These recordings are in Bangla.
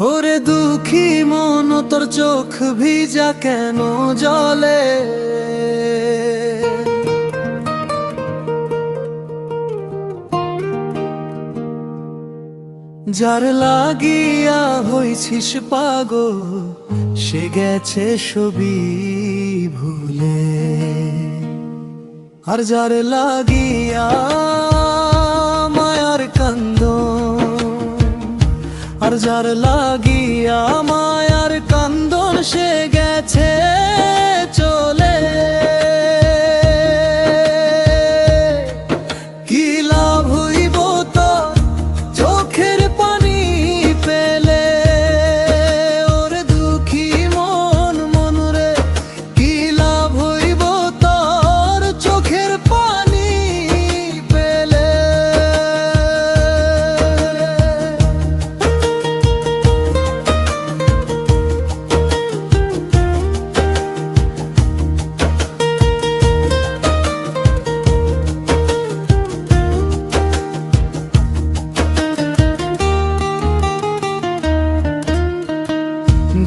ওরে দুঃখী মন তোর চোখ ভিজা কেন জলে? যার লাগিয়া হইছিস পাগল সে গেছে সবই ভুলে, আর যার লাগিয়া মায়ার কান্দন, আর যার লাগিয়া মায়ার কান্দন সে গেছে চলে। কি লাভ হইব তোর চোখের পানি পেলে? ওরে দুঃখী মন মন রে, কি লাভ হইব তোর চোখের পানি পেলে?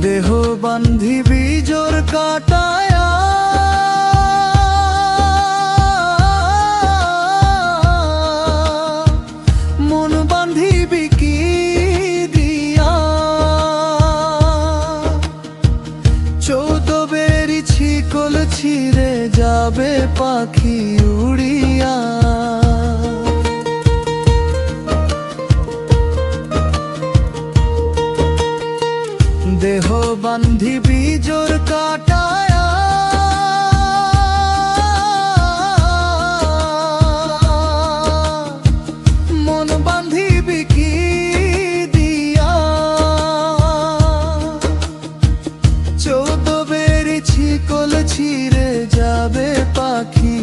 দেহ বান্ধিবি জোর কাটায়া, মন বান্ধিবি কি দিয়া? চৌদ্দ বেরি ছিকল ছিঁড়ে যাবে পাখি উড়িয়া। দেহ বান্ধিবি জোর কাটায়া, মন বান্ধিবি কি দিয়া? চৌদ্দ বেরি ছিকল ছিঁড়ে যাবে পাখি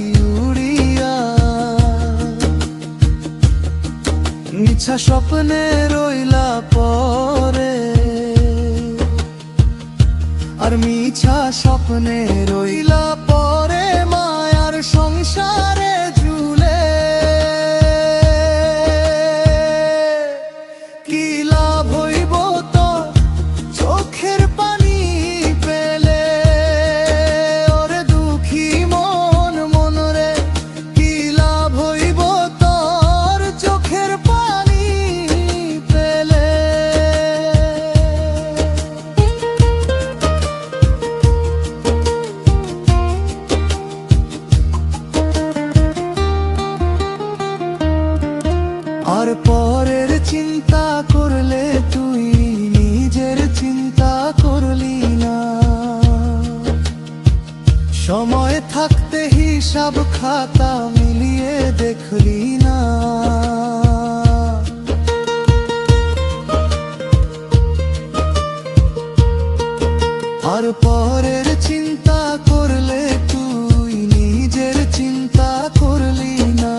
উড়িয়া। মিছা স্বপ্নে রইলা পরে, আর মিছা স্বপ্নে রইলা পরে মায়ার সংসারে ঝুলে। কি লাভ হইব তোর চোখের পানি পেলে? ওরে দুঃখী মন মন রে, কি লাভ হইব তোর চোখের পানি পেলে? আর পরের চিন্তা করলে তুই নিজের চিন্তা করলি না। সময় থাকতে হিসাব খাতা মিলিয়ে দেখলি না। আর পরের চিন্তা করলে তুই নিজের চিন্তা করলি না।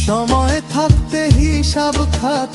সময় থাকতে হিসাব খাতা